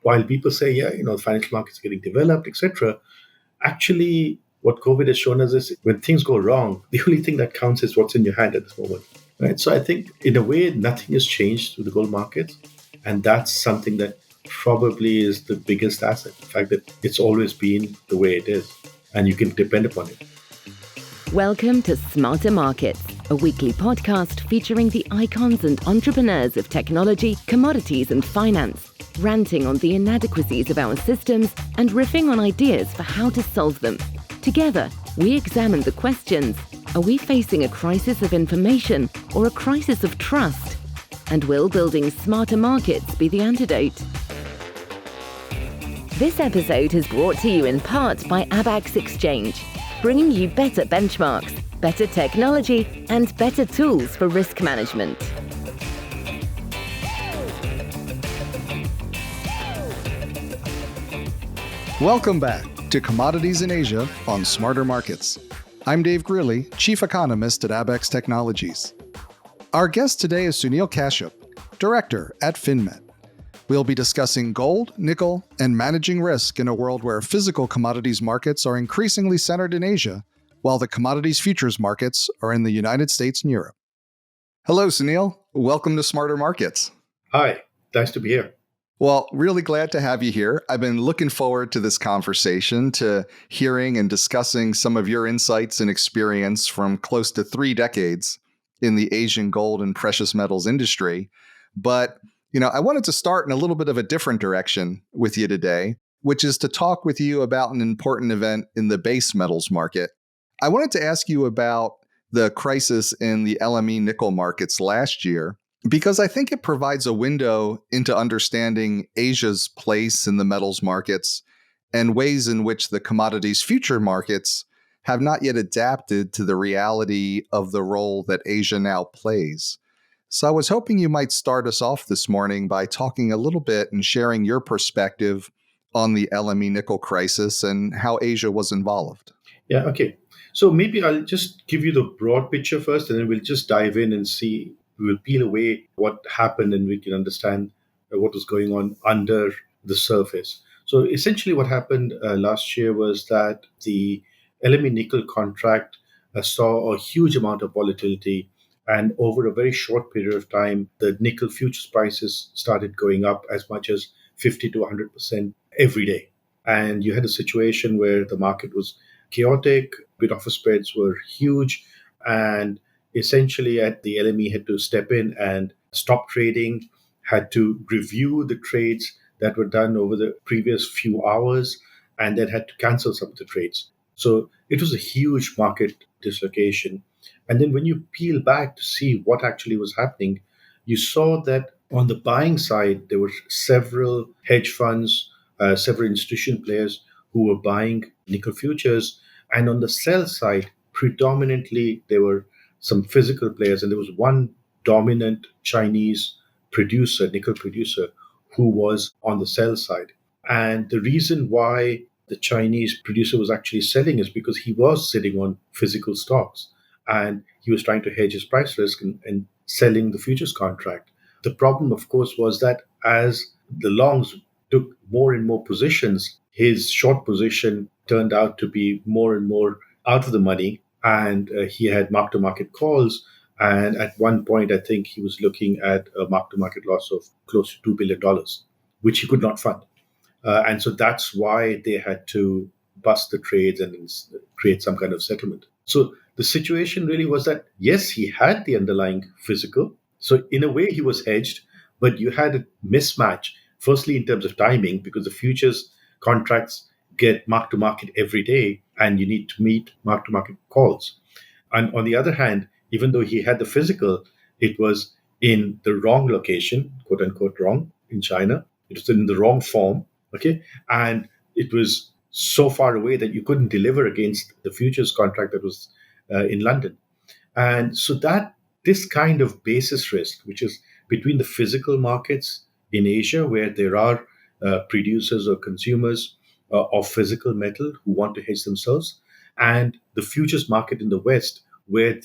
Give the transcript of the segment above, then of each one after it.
while people say, yeah, financial markets are getting developed, etc., actually, what COVID has shown us is when things go wrong, the only thing that counts is what's in your hand at this moment. Right. So I think in a way, nothing has changed with the gold markets. And that's something that probably is the biggest asset. The fact that it's always been the way it is and you can depend upon it. Welcome to Smarter Markets, a weekly podcast featuring the icons and entrepreneurs of technology, commodities and finance, ranting on the inadequacies of our systems and riffing on ideas for how to solve them. Together, we examine the questions: are we facing a crisis of information or a crisis of trust? And will building smarter markets be the antidote? This episode is brought to you in part by Abax Exchange, bringing you better benchmarks, better technology, and better tools for risk management. Welcome back to Commodities in Asia on Smarter Markets. I'm Dave Greely, Chief Economist at Abax Technologies. Our guest today is Sunil Kashyap, Director at FinMet. We'll be discussing gold, nickel, and managing risk in a world where physical commodities markets are increasingly centered in Asia, while the commodities futures markets are in the United States and Europe. Hello, Sunil. Welcome to Smarter Markets. Hi, nice to be here. Well, really glad to have you here. I've been looking forward to this conversation, to hearing and discussing some of your insights and experience from close to 3 decades in the Asian gold and precious metals industry. But I wanted to start in a little bit of a different direction with you today, which is to talk with you about an important event in the base metals market. I wanted to ask you about the crisis in the LME nickel markets last year, because I think it provides a window into understanding Asia's place in the metals markets and ways in which the commodities future markets have not yet adapted to the reality of the role that Asia now plays. So I was hoping you might start us off this morning by talking a little bit and sharing your perspective on the LME nickel crisis and how Asia was involved. Yeah, okay. So maybe I'll just give you the broad picture first, and then we'll just dive in and see. We'll peel away what happened and we can understand what was going on under the surface. So essentially what happened last year was that the LME nickel contract saw a huge amount of volatility. And over a very short period of time, the nickel futures prices started going up as much as 50 to 100% every day. And you had a situation where the market was chaotic, bid-offer spreads were huge, and essentially the LME had to step in and stop trading, had to review the trades that were done over the previous few hours, and then had to cancel some of the trades. So it was a huge market dislocation. And then when you peel back to see what actually was happening, you saw that on the buying side, there were several hedge funds, several institutional players who were buying nickel futures. And on the sell side, predominantly, there were some physical players. And there was one dominant Chinese producer, nickel producer, who was on the sell side. And the reason why the Chinese producer was actually selling is because he was sitting on physical stocks. And he was trying to hedge his price risk and selling the futures contract. The problem, of course, was that as the longs took more and more positions, his short position turned out to be more and more out of the money. And he had mark-to-market calls. And at one point, I think he was looking at a mark-to-market loss of close to $2 billion, which he could not fund. And so that's why they had to bust the trades and create some kind of settlement. So the situation really was that, yes, he had the underlying physical. So in a way, he was hedged, but you had a mismatch, firstly, in terms of timing, because the futures contracts get mark to market every day, and you need to meet mark to market calls. And on the other hand, even though he had the physical, it was in the wrong location, quote unquote, wrong in China. It was in the wrong form. Okay. And it was so far away that you couldn't deliver against the futures contract that was in London. And so that this kind of basis risk, which is between the physical markets in Asia, where there are producers or consumers of physical metal who want to hedge themselves, and the futures market in the West, where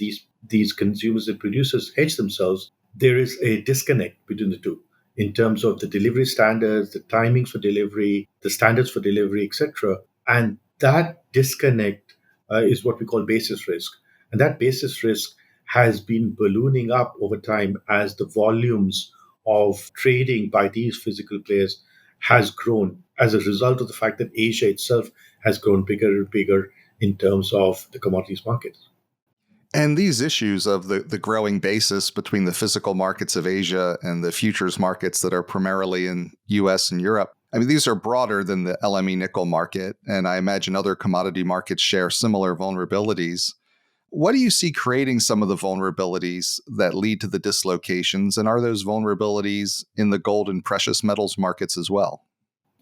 these consumers and producers hedge themselves, there is a disconnect between the two. in terms of the delivery standards, the timings for delivery, the standards for delivery, etc. And that disconnect is what we call basis risk. And that basis risk has been ballooning up over time as the volumes of trading by these physical players has grown as a result of the fact that Asia itself has grown bigger and bigger in terms of the commodities market. And these issues of the growing basis between the physical markets of Asia and the futures markets that are primarily in US and Europe, I mean, these are broader than the LME nickel market. And I imagine other commodity markets share similar vulnerabilities. What do you see creating some of the vulnerabilities that lead to the dislocations? And are those vulnerabilities in the gold and precious metals markets as well?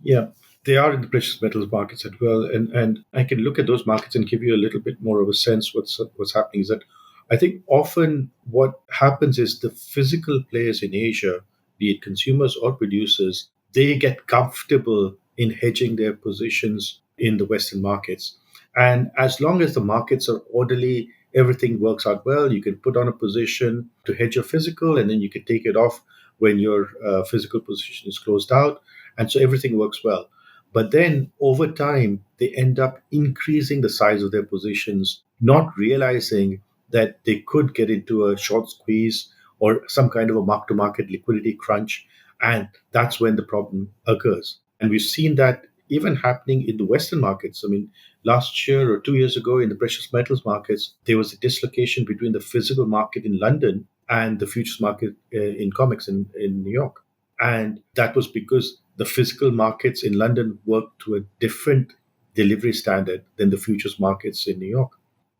Yeah, they are in the precious metals markets as well, and I can look at those markets and give you a little bit more of a sense what's happening. Is that I think often what happens is the physical players in Asia, be it consumers or producers, they get comfortable in hedging their positions in the Western markets, and as long as the markets are orderly. Everything works out well. You can put on a position to hedge your physical, and then you can take it off when your physical position is closed out, and so everything works well. But then over time, they end up increasing the size of their positions, not realizing that they could get into a short squeeze or some kind of a mark to market liquidity crunch. And that's when the problem occurs. And we've seen that even happening in the Western markets. I mean, last year or 2 years ago in the precious metals markets, there was a dislocation between the physical market in London and the futures market in COMEX in New York. And that was because the physical markets in London worked to a different delivery standard than the futures markets in New York.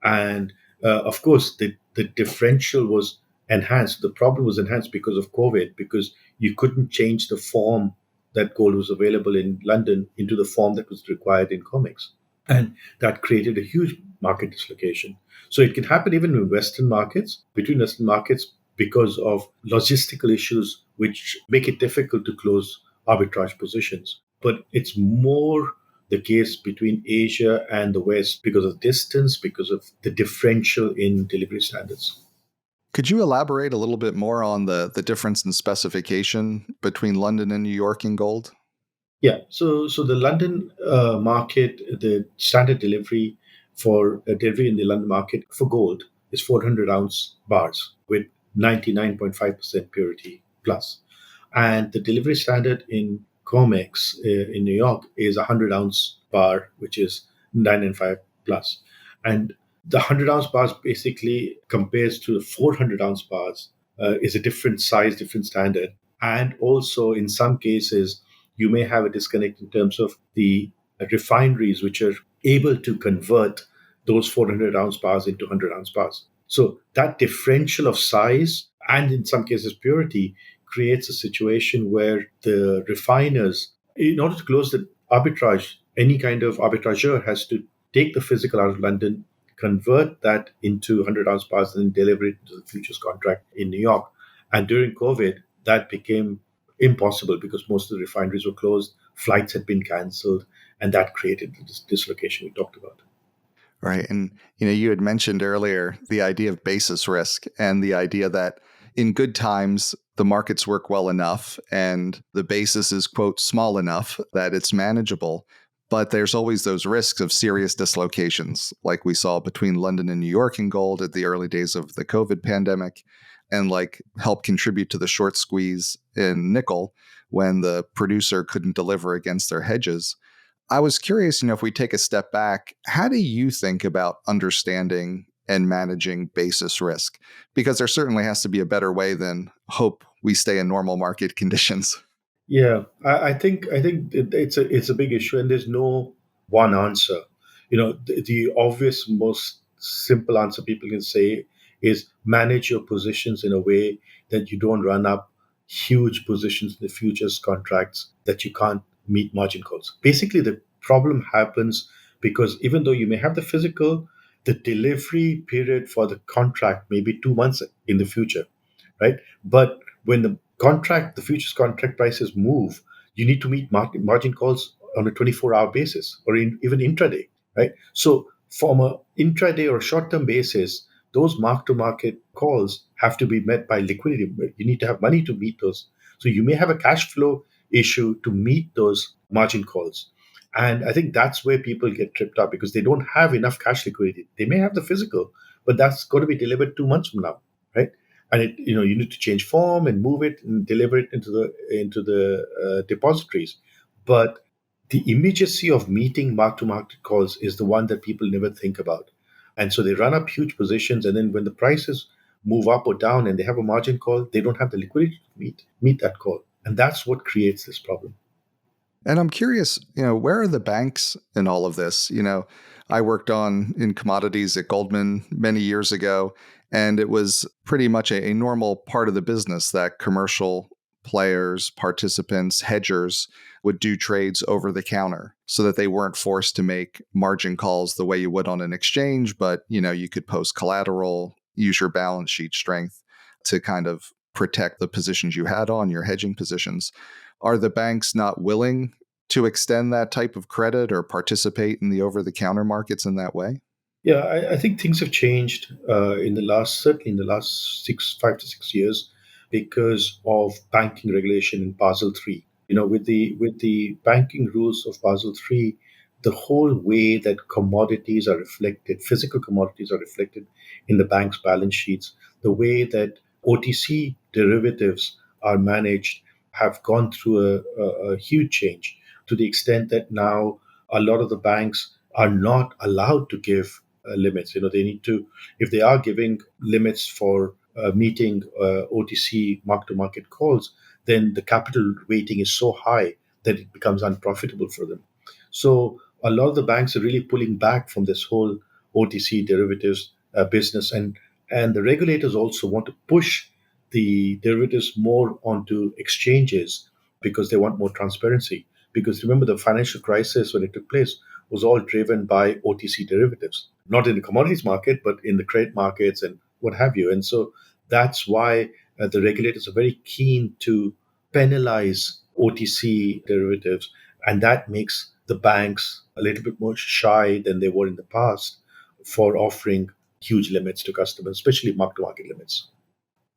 And of course, the differential was enhanced. The problem was enhanced because of COVID, because you couldn't change the form that gold was available in London into the form that was required in COMEX. And that created a huge market dislocation. So it can happen even in Western markets, between Western markets, because of logistical issues which make it difficult to close arbitrage positions. But it's more the case between Asia and the West because of distance, because of the differential in delivery standards. Could you elaborate a little bit more on the difference in specification between London and New York in gold? Yeah, so the London market, the standard delivery for delivery in the London market for gold is 400 ounce bars with 99.5% purity plus. And the delivery standard in COMEX in New York is a 100 ounce bar, which is 9 and 5 plus. And the 100 ounce bars basically compares to the 400 ounce bars, is a different size, different standard. And also, in some cases, you may have a disconnect in terms of the refineries which are able to convert those 400 ounce bars into 100 ounce bars. So that differential of size and in some cases purity creates a situation where the refiners, in order to close the arbitrage, any kind of arbitrageur has to take the physical out of London, convert that into 100 ounce bars, and then deliver it to the futures contract in New York. And during COVID, that became impossible because most of the refineries were closed, flights had been cancelled, and that created the dislocation we talked about. Right. And you had mentioned earlier the idea of basis risk and the idea that in good times the markets work well enough and the basis is quote small enough that it's manageable. But there's always those risks of serious dislocations, like we saw between London and New York in gold at the early days of the COVID pandemic, and like help contribute to the short squeeze in nickel when the producer couldn't deliver against their hedges. I was curious, if we take a step back, how do you think about understanding and managing basis risk? Because there certainly has to be a better way than hope we stay in normal market conditions. Yeah, I think it's a big issue, and there's no one answer. The obvious, most simple answer people can say is manage your positions in a way that you don't run up huge positions in the futures contracts that you can't meet margin calls. Basically, the problem happens because even though you may have the physical, the delivery period for the contract may be 2 months in the future, right? But when the futures contract prices move, you need to meet margin calls on a 24-hour basis or even intraday, right? So from a intraday or short-term basis, those mark-to-market calls have to be met by liquidity. You need to have money to meet those. So you may have a cash flow issue to meet those margin calls. And I think that's where people get tripped up because they don't have enough cash liquidity. They may have the physical, but that's going to be delivered 2 months from now, right? And you need to change form and move it and deliver it into the depositories. But the immediacy of meeting mark-to-market calls is the one that people never think about. And so they run up huge positions, and then when the prices move up or down and they have a margin call, they don't have the liquidity to meet that call. And that's what creates this problem. And I'm curious, where are the banks in all of this? I worked in commodities at Goldman many years ago, and it was pretty much a normal part of the business that commercial players, participants, hedgers would do trades over the counter so that they weren't forced to make margin calls the way you would on an exchange, but you could post collateral, use your balance sheet strength to kind of protect the positions you had on your hedging positions. Are the banks not willing to extend that type of credit or participate in the over-the-counter markets in that way? Yeah, I think things have changed certainly in the last 5 to 6 years, because of banking regulation in Basel III. With the banking rules of Basel III, the whole way that commodities are reflected, physical commodities are reflected in the bank's balance sheets, the way that OTC derivatives are managed have gone through a huge change, to the extent that now a lot of the banks are not allowed to give limits. They need to, if they are giving limits for meeting OTC mark to market calls, then the capital weighting is so high that it becomes unprofitable for them. So a lot of the banks are really pulling back from this whole OTC derivatives business, and the regulators also want to push the derivatives more onto exchanges because they want more transparency. Because remember, the financial crisis when it took place was all driven by OTC derivatives, not in the commodities market, but in the credit markets and what have you. And so that's why the regulators are very keen to penalize OTC derivatives. And that makes the banks a little bit more shy than they were in the past for offering huge limits to customers, especially mark to market limits.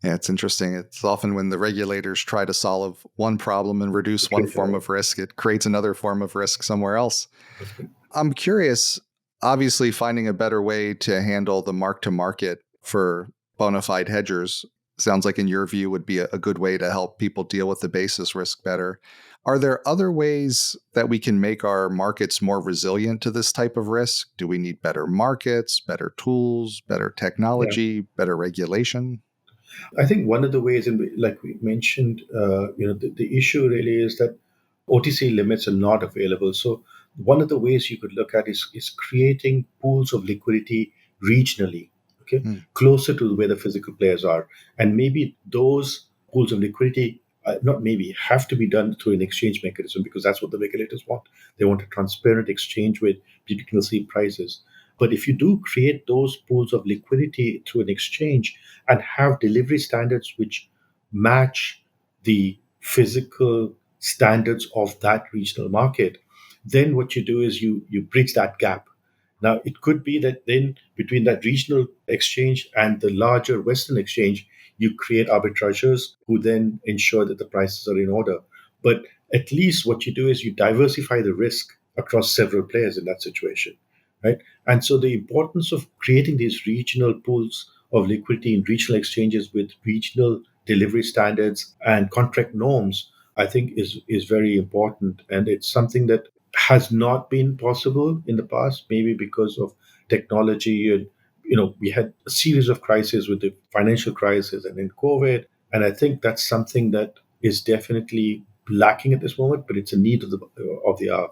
Yeah, it's interesting. It's often when the regulators try to solve one problem and It reduce one creates form another. of risk, it creates another form of risk somewhere else. That's good. I'm curious, obviously, finding a better way to handle the mark to market for bona fide hedgers sounds like, in your view, would be a good way to help people deal with the basis risk better. Are there other ways that we can make our markets more resilient to this type of risk? Do we need better markets, better tools, better Yeah. technology, better regulation? I think one of the ways, like we mentioned, the issue really is that OTC limits are not available. So one of the ways you could look at is creating pools of liquidity regionally, okay, Hmm. closer to where the physical players are, and maybe those pools of liquidity, not maybe, have to be done through an exchange mechanism because that's what the regulators want. They want a transparent exchange where people can see prices. But if you do create those pools of liquidity through an exchange and have delivery standards which match the physical standards of that regional market, then what you do is you bridge that gap. Now, it could be that then between that regional exchange and the larger Western exchange, you create arbitrageurs who then ensure that the prices are in order. But at least what you do is you diversify the risk across several players in that situation, right? And so the importance of creating these regional pools of liquidity in regional exchanges with regional delivery standards and contract norms, I think is very important. And it's something that has not been possible in the past, maybe because of technology. And we had a series of crises with the financial crisis and in COVID. And I think that's something that is definitely lacking at this moment, but it's a need of the hour.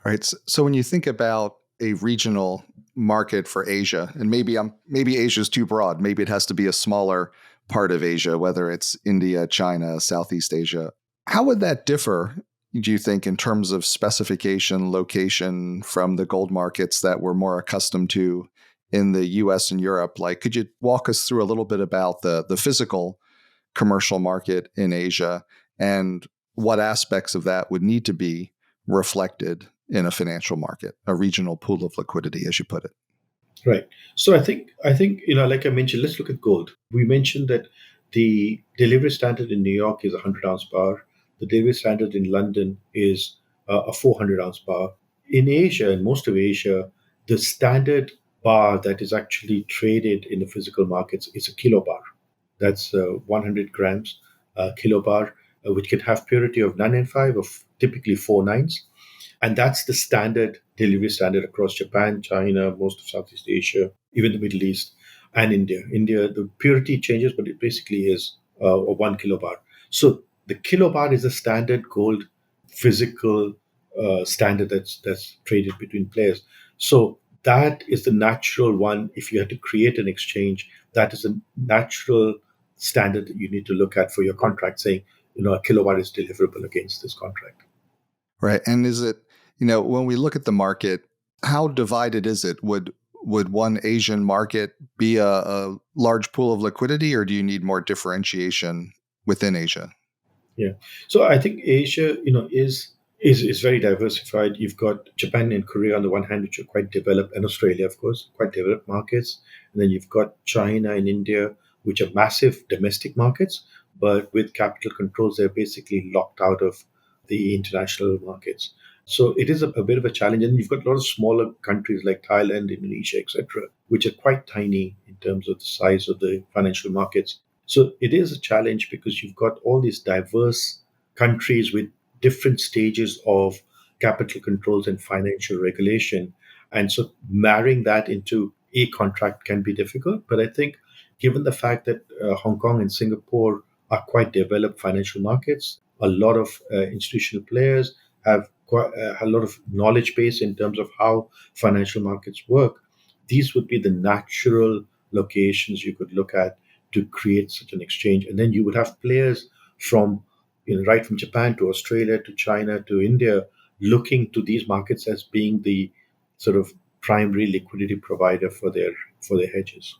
Right. So when you think about a regional market for Asia, and maybe Asia's too broad, maybe it has to be a smaller part of Asia, whether it's India, China, Southeast Asia. How would that differ, do you think, in terms of specification, location from the gold markets that we're more accustomed to in the US and Europe? Like, could you walk us through a little bit about the physical commercial market in Asia and what aspects of that would need to be reflected in a financial market, a regional pool of liquidity, as you put it? Right. So I think like I mentioned, let's look at gold. We mentioned that The delivery standard in New York is a 100-ounce bar. The delivery standard in London is a 400-ounce bar. In Asia, in most of Asia, the standard bar that is actually traded in the physical markets is a kilobar. That's 100 grams kilobar, which can have purity of 995 of typically 4 nines. And that's the standard delivery standard across Japan, China, most of Southeast Asia, even the Middle East, and India. India, the purity changes, but it basically is a 1 kilobar. So the kilobar is a standard gold physical standard that's traded between players. So that is the natural one. If you had to create an exchange, that is a natural standard that you need to look at for your contract, saying, a kilowatt is deliverable against this contract. Right. And is it, when we look at the market, how divided is it? Would one Asian market be a large pool of liquidity, or do you need more differentiation within Asia? Yeah. So I think Asia, is very diversified. You've got Japan and Korea on the one hand, which are quite developed, and Australia, of course, quite developed markets. And then you've got China and India, which are massive domestic markets, but with capital controls, they're basically locked out of the international markets. So it is a bit of a challenge. And you've got a lot of smaller countries like Thailand, Indonesia, etc., which are quite tiny in terms of the size of the financial markets. So it is a challenge because you've got all these diverse countries with different stages of capital controls and financial regulation. And so marrying that into a contract can be difficult. But I think, given the fact that Hong Kong and Singapore are quite developed financial markets, a lot of institutional players have quite, a lot of knowledge base in terms of how financial markets work. These would be the natural locations you could look at to create such an exchange. And then you would have players from, right from Japan to Australia to China to India, looking to these markets as being the sort of primary liquidity provider for their hedges.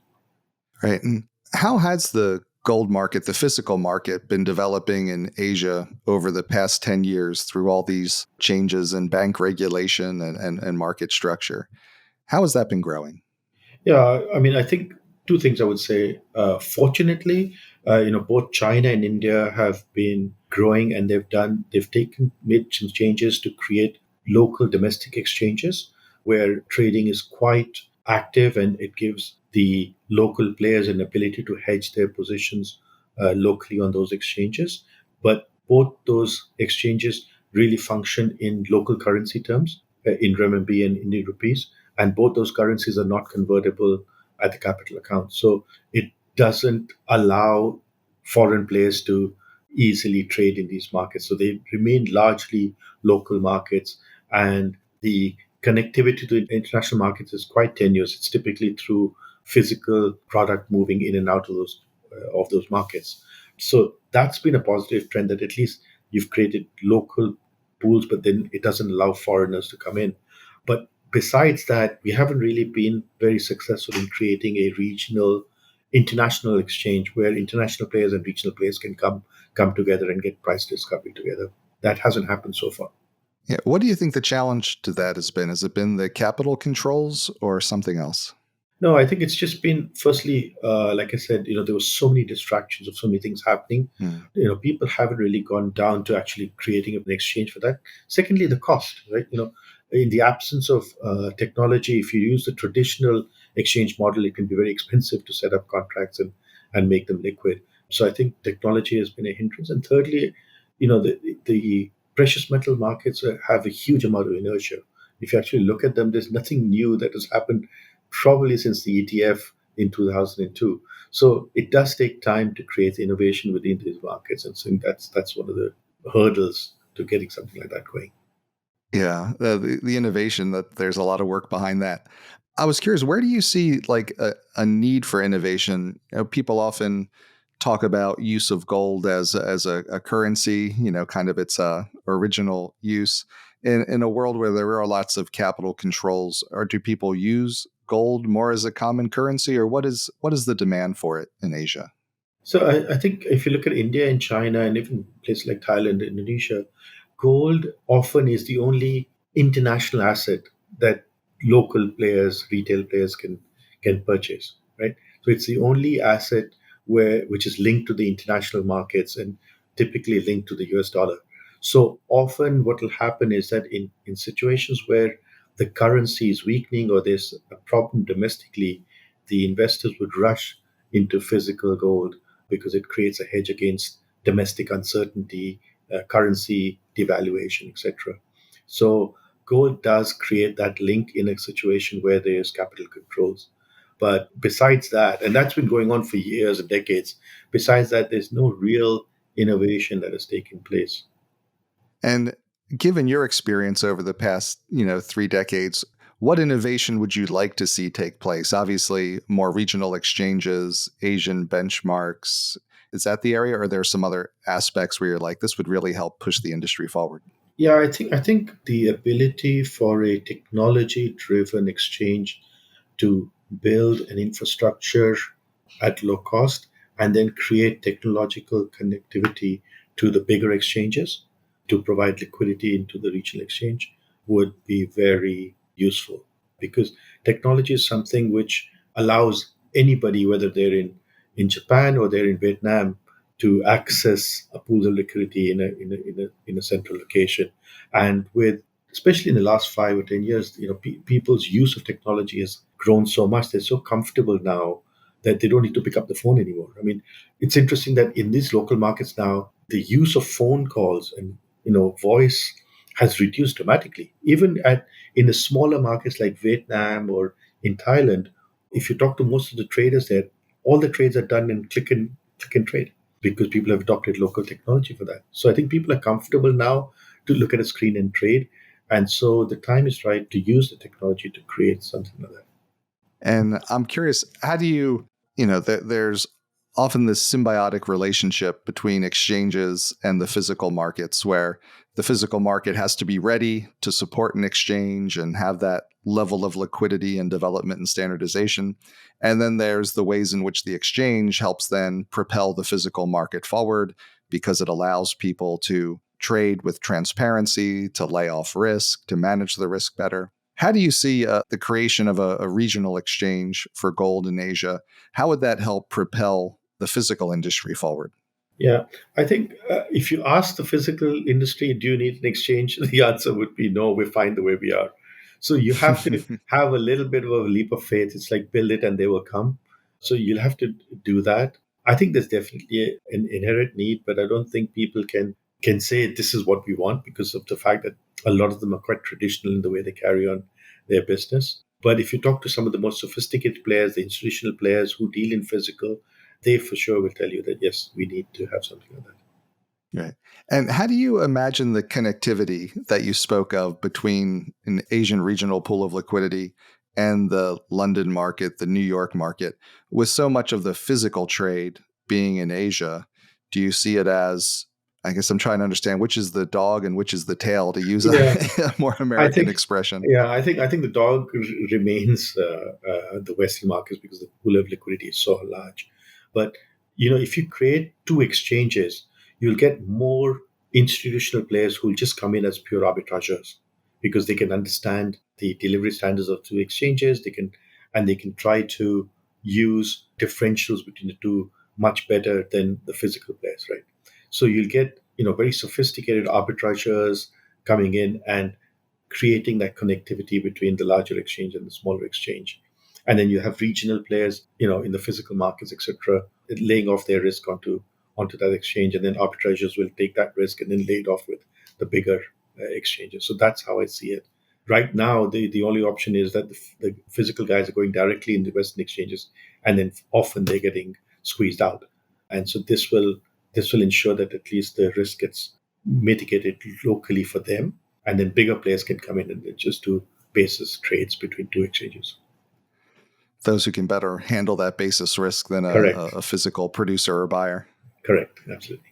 Right. And how has the gold market, the physical market, been developing in Asia over the past 10 years through all these changes in bank regulation and market structure? How has that been growing? Yeah, I mean, I think two things I would say. Fortunately, both China and India have been growing, and made some changes to create local domestic exchanges where trading is quite active, and it gives the local players an ability to hedge their positions locally on those exchanges. But both those exchanges really function in local currency terms, in renminbi and Indian rupees, and both those currencies are not convertible at the capital account. So it doesn't allow foreign players to easily trade in these markets. So they remain largely local markets, and the connectivity to international markets is quite tenuous. It's typically through physical product moving in and out of those markets. So that's been a positive trend, that at least you've created local pools, but then it doesn't allow foreigners to come in. But besides that, we haven't really been very successful in creating a regional, international exchange where international players and regional players can come together and get price discovery together. That hasn't happened so far. Yeah. What do you think the challenge to that has been? Has it been the capital controls or something else? No, I think it's just been, firstly, like I said, there were so many distractions of so many things happening. Hmm. People haven't really gone down to actually creating an exchange for that. Secondly, the cost, right? In the absence of technology, if you use the traditional exchange model, it can be very expensive to set up contracts and make them liquid. So I think technology has been a hindrance. And thirdly, the precious metal markets have a huge amount of inertia. If you actually look at them, there's nothing new that has happened probably since the ETF in 2002. So it does take time to create innovation within these markets, and so that's one of the hurdles to getting something like that going. Yeah, the innovation, that there's a lot of work behind that. I was curious, where do you see like a need for innovation? People often talk about use of gold as a currency, kind of its original use. In a world where there are lots of capital controls, or do people use gold more as a common currency, or what is the demand for it in Asia? So I think if you look at India and China and even places like Thailand, Indonesia, gold often is the only international asset that local players, retail players can purchase, right? So it's the only asset which is linked to the international markets and typically linked to the US dollar. So often what will happen is that in situations where the currency is weakening or there's a problem domestically, the investors would rush into physical gold because it creates a hedge against domestic uncertainty, currency devaluation, etc. So gold does create that link in a situation where there's capital controls. But besides that, and that's been going on for years and decades, besides that, there's no real innovation that has taken place. And given your experience over the past, 3 decades, what innovation would you like to see take place? Obviously, more regional exchanges, Asian benchmarks. Is that the area, or are there some other aspects where you're like, this would really help push the industry forward? Yeah, I think the ability for a technology-driven exchange to build an infrastructure at low cost and then create technological connectivity to the bigger exchanges to provide liquidity into the regional exchange would be very useful because technology is something which allows anybody, whether they're in Japan or they're in Vietnam, to access a pool of liquidity in a central location. And with especially in the last 5 or 10 years, people's use of technology has grown so much. They're so comfortable now that they don't need to pick up the phone anymore. I mean, it's interesting that in these local markets now, the use of phone calls and voice has reduced dramatically. Even at in the smaller markets like Vietnam or in Thailand, if you talk to most of the traders there, all the trades are done in click and trade because people have adopted local technology for that. So I think people are comfortable now to look at a screen and trade. And so the time is right to use the technology to create something like that. And I'm curious, how do there's often this symbiotic relationship between exchanges and the physical markets where the physical market has to be ready to support an exchange and have that level of liquidity and development and standardization. And then there's the ways in which the exchange helps then propel the physical market forward because it allows people to trade with transparency, to lay off risk, to manage the risk better. How do you see the creation of a regional exchange for gold in Asia? How would that help propel the physical industry forward? Yeah, I think if you ask the physical industry, do you need an exchange? The answer would be no, we're fine the way we are. So you have to have a little bit of a leap of faith. It's like build it and they will come. So you'll have to do that. I think there's definitely an inherent need, but I don't think people can say this is what we want because of the fact that a lot of them are quite traditional in the way they carry on their business. But if you talk to some of the most sophisticated players, the institutional players who deal in physical, they for sure will tell you that yes, we need to have something like that. Right. And how do you imagine the connectivity that you spoke of between an Asian regional pool of liquidity and the London market, the New York market, with so much of the physical trade being in Asia? Do you see it as, I guess I'm trying to understand which is the dog and which is the tail, to use a, Yeah, a more I American think. expression? Yeah, I think the dog remains the Western markets because the pool of liquidity is so large. But if you create two exchanges, you'll get more institutional players who'll just come in as pure arbitrageurs because they can understand the delivery standards of two exchanges. They can try to use differentials between the two much better than the physical players, right? So you'll get very sophisticated arbitrageurs coming in and creating that connectivity between the larger exchange and the smaller exchange. And then you have regional players, in the physical markets, etc., laying off their risk onto that exchange, and then arbitrageurs will take that risk and then lay it off with the bigger exchanges. So that's how I see it. Right now, the only option is that the physical guys are going directly into Western exchanges, and then often they're getting squeezed out. And so this will ensure that at least the risk gets mitigated locally for them, and then bigger players can come in and just do basis trades between two exchanges. Those who can better handle that basis risk than Correct. a physical producer or buyer. Correct. Absolutely.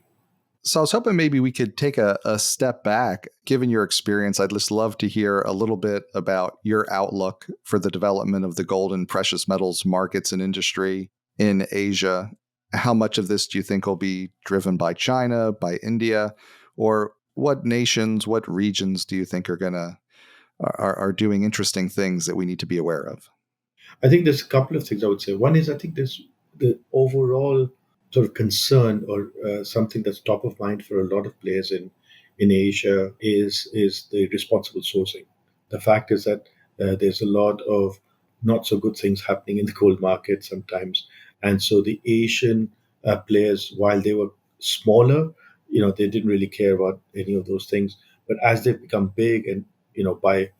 So I was hoping maybe we could take a step back. Given your experience, I'd just love to hear a little bit about your outlook for the development of the gold and precious metals markets and industry in Asia. How much of this do you think will be driven by China, by India, or what nations, what regions do you think are doing interesting things that we need to be aware of? I think there's a couple of things I would say. One is I think there's the overall. sort of concern or something that's top of mind for a lot of players in Asia is the responsible sourcing. The fact is that there's a lot of not so good things happening in the gold market sometimes, and so the Asian players, while they were smaller, they didn't really care about any of those things. But as they've become big and by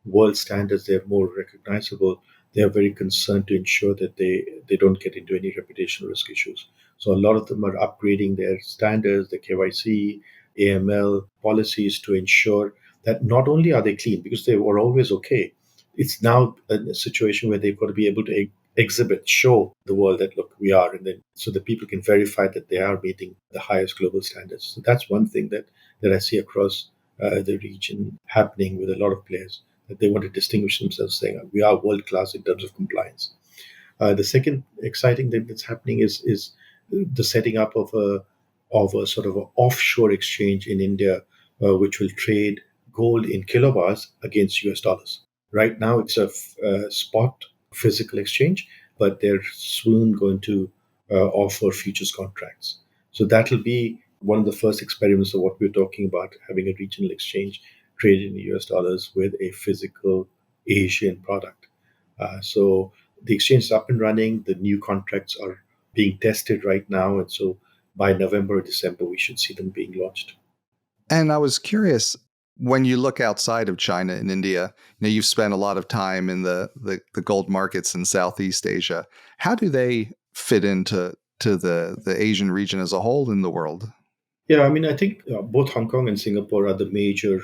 world standards they're more recognizable, they are very concerned to ensure that they don't get into any reputational risk issues. So a lot of them are upgrading their standards, their KYC, AML policies to ensure that not only are they clean because they were always okay, it's now a situation where they've got to be able to exhibit, show the world that look, we are, and then so that people can verify that they are meeting the highest global standards. So that's one thing that I see across the region happening with a lot of players, that they want to distinguish themselves, saying we are world class in terms of compliance. The second exciting thing that's happening is the setting up of a sort of an offshore exchange in India, which will trade gold in kilobars against US dollars. Right now, it's a spot physical exchange, but they're soon going to offer futures contracts. So that'll be one of the first experiments of what we're talking about, having a regional exchange traded in US dollars with a physical Asian product. So the exchange is up and running. The new contracts are being tested right now, and so by November or December, we should see them being launched. And I was curious, when you look outside of China and India, you've spent a lot of time in the gold markets in Southeast Asia. How do they fit into the Asian region as a whole in the world? Yeah, I mean, I think both Hong Kong and Singapore are the major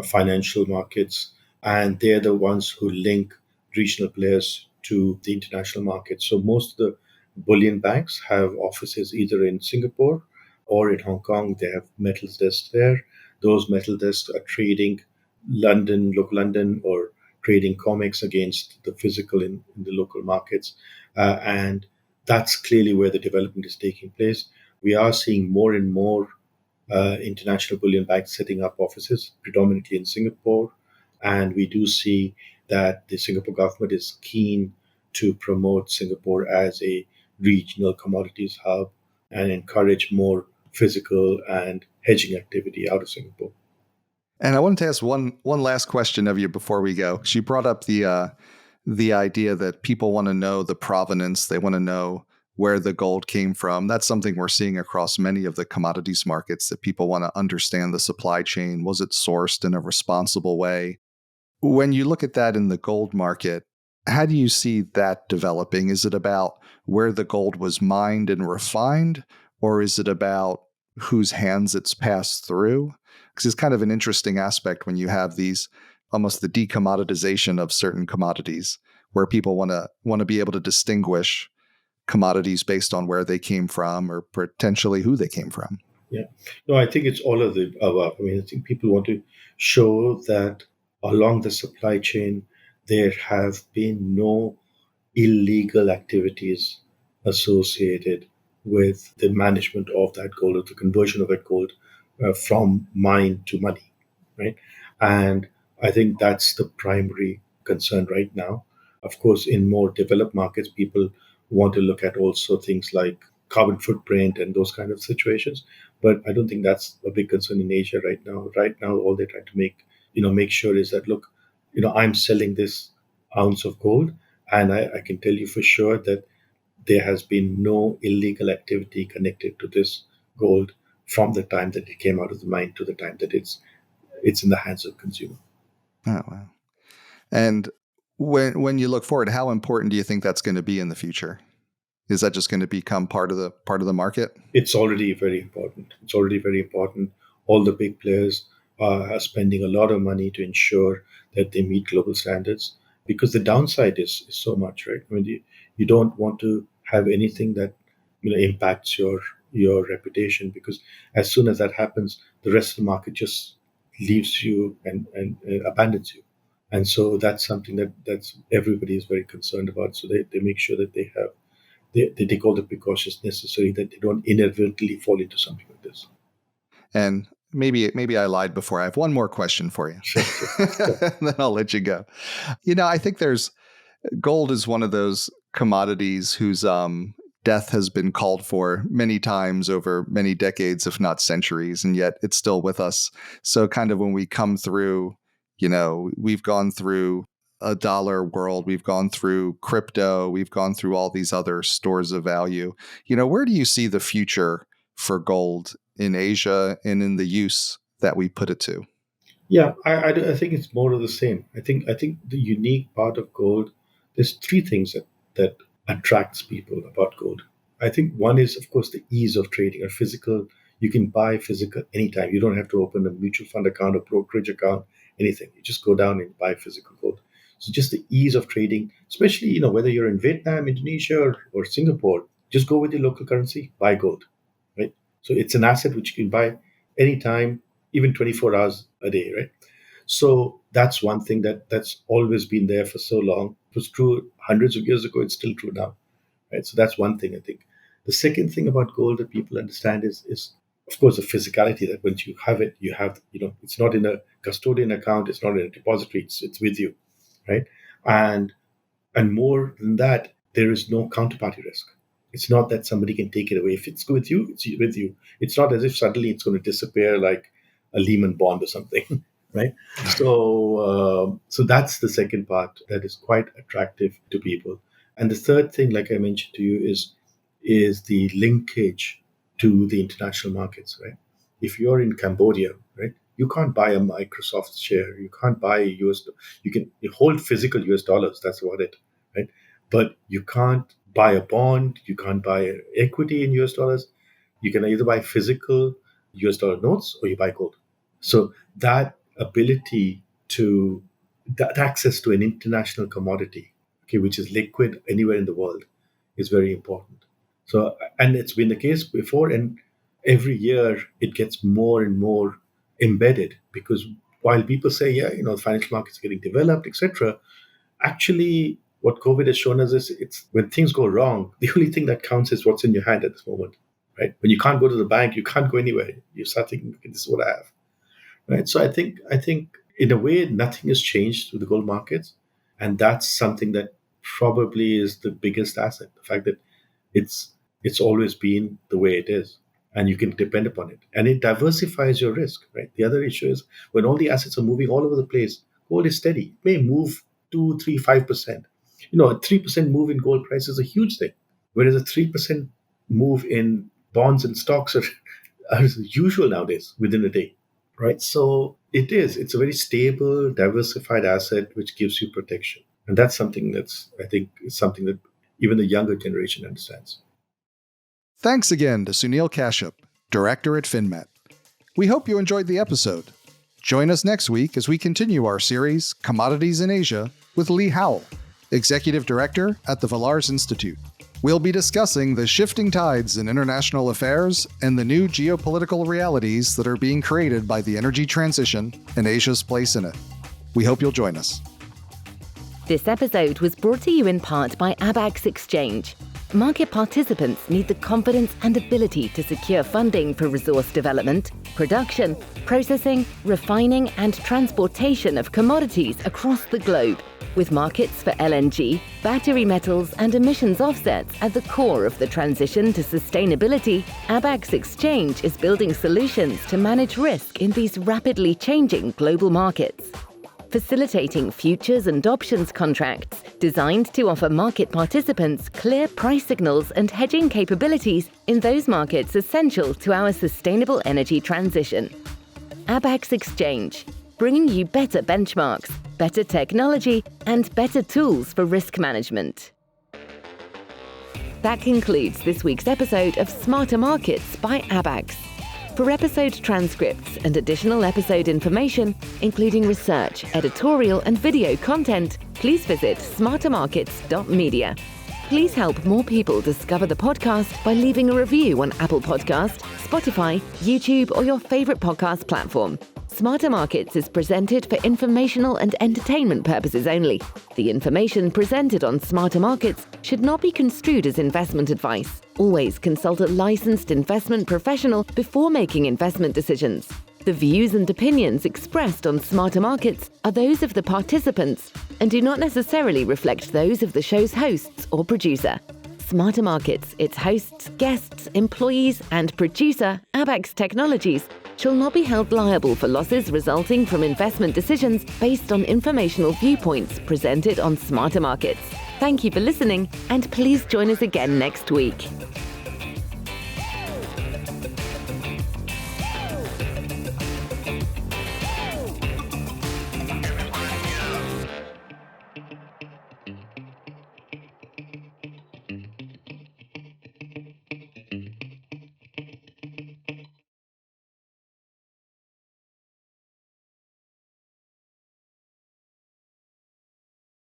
financial markets, and they're the ones who link regional players to the international market. So most of the bullion banks have offices either in Singapore or in Hong Kong. They have metal desks there. Those metal desks are trading local London, or trading comics against the physical in the local markets. And that's clearly where the development is taking place. We are seeing more and more international bullion banks setting up offices, predominantly in Singapore. And we do see that the Singapore government is keen to promote Singapore as a regional commodities hub and encourage more physical and hedging activity out of Singapore. And I wanted to ask one last question of you before we go. 'Cause you brought up the idea that people want to know the provenance, they want to know where the gold came from. That's something we're seeing across many of the commodities markets, that people want to understand the supply chain. Was it sourced in a responsible way? When you look at that in the gold market, how do you see that developing? Is it about where the gold was mined and refined, or is it about whose hands it's passed through? Because it's kind of an interesting aspect when you have these almost the decommoditization of certain commodities, where people want to be able to distinguish commodities based on where they came from or potentially who they came from. Yeah. No, I think it's all of the above. I mean, I think people want to show that along the supply chain, there have been no illegal activities associated with the management of that gold, or the conversion of that gold from mine to money, right? And I think that's the primary concern right now. Of course, in more developed markets, people want to look at also things like carbon footprint and those kind of situations. But I don't think that's a big concern in Asia right now. Right now, all they're trying to make sure is that, look, I'm selling this ounce of gold, and I can tell you for sure that there has been no illegal activity connected to this gold from the time that it came out of the mine to the time that it's in the hands of consumer. Oh, wow. And when you look forward, how important do you think that's going to be in the future? Is that just going to become part of the market? It's already very important. It's already very important. All the big players are spending a lot of money to ensure that they meet global standards, because the downside is so much, right? I mean, you don't want to have anything that impacts your reputation, because as soon as that happens, the rest of the market just leaves you and abandons you. And so that's something that's everybody is very concerned about. So they make sure that they take all the precautions necessary, that they don't inadvertently fall into something like this. And maybe I lied before. I have one more question for you. Sure, sure. Sure. Then I'll let you go. I think there's gold is one of those commodities whose death has been called for many times over many decades, if not centuries, and yet it's still with us. So kind of when we come through, we've gone through a dollar world, we've gone through crypto, we've gone through all these other stores of value. Where do you see the future for gold in Asia and in the use that we put it to? Yeah, I think it's more of the same. I think the unique part of gold, there's three things that attracts people about gold. I think one is, of course, the ease of trading. A physical, you can buy physical anytime. You don't have to open a mutual fund account or brokerage account, anything. You just go down and buy physical gold. So just the ease of trading, especially whether you're in Vietnam, Indonesia, or Singapore, just go with your local currency, buy gold, right? So it's an asset which you can buy anytime, even 24 hours a day, right? So that's one thing that's always been there for so long. It was true hundreds of years ago. It's still true now, right? So that's one thing I think. The second thing about gold that people understand is of course the physicality, that once you have it, you have, it's not in a custodian account, it's not in a depository, it's with you, right? And more than that, there is no counterparty risk. It's not that somebody can take it away. If it's with you, it's with you. It's not as if suddenly it's going to disappear like a Lehman bond or something, right? So that's the second part that is quite attractive to people. And the third thing, like I mentioned to you, is the linkage to the international markets, right? If you're in Cambodia, right, you can't buy a Microsoft share. You can't buy a US. You hold physical US dollars. That's about it, right? But you can't buy a bond. You can't buy equity in US dollars. You can either buy physical US dollar notes or you buy gold. So that ability to that access to an international commodity, okay, which is liquid anywhere in the world, is very important. So, and it's been the case before, and every year it gets more and more embedded, because while people say, yeah, the financial markets are getting developed, etc., actually, what COVID has shown us is it's when things go wrong, the only thing that counts is what's in your hand at this moment, right? When you can't go to the bank, you can't go anywhere. You start thinking, okay, this is what I have, right? So I think in a way, nothing has changed with the gold markets, and that's something that probably is the biggest asset. The fact that it's always been the way it is, and you can depend upon it, and it diversifies your risk, right? The other issue is when all the assets are moving all over the place, gold is steady. It may move 2, 3, 5%. A 3% move in gold price is a huge thing, whereas a 3% move in bonds and stocks are usual nowadays within a day, right? So it's a very stable, diversified asset which gives you protection, and that's something I think is something that even the younger generation understands. Thanks again to Sunil Kashyap, Director at FinMet. We hope you enjoyed the episode. Join us next week as we continue our series, Commodities in Asia, with Lee Howell, Executive Director at the Villars Institute. We'll be discussing the shifting tides in international affairs and the new geopolitical realities that are being created by the energy transition and Asia's place in it. We hope you'll join us. This episode was brought to you in part by Abax Exchange. Market participants need the confidence and ability to secure funding for resource development, production, processing, refining, and transportation of commodities across the globe, with markets for LNG, battery metals, and emissions offsets at the core of the transition to sustainability. Abax Exchange is building solutions to manage risk in these rapidly changing global markets, facilitating futures and options contracts designed to offer market participants clear price signals and hedging capabilities in those markets essential to our sustainable energy transition. Abax Exchange, bringing you better benchmarks, better technology, and better tools for risk management. That concludes this week's episode of Smarter Markets by Abax. For episode transcripts and additional episode information, including research, editorial, and video content, please visit smartermarkets.media. Please help more people discover the podcast by leaving a review on Apple Podcast, Spotify, YouTube, or your favorite podcast platform. Smarter Markets is presented for informational and entertainment purposes only. The information presented on Smarter Markets should not be construed as investment advice. Always consult a licensed investment professional before making investment decisions. The views and opinions expressed on Smarter Markets are those of the participants and do not necessarily reflect those of the show's hosts or producer. Smarter Markets, its hosts, guests, employees, and producer, Abax Technologies, shall not be held liable for losses resulting from investment decisions based on informational viewpoints presented on Smarter Markets. Thank you for listening, and please join us again next week.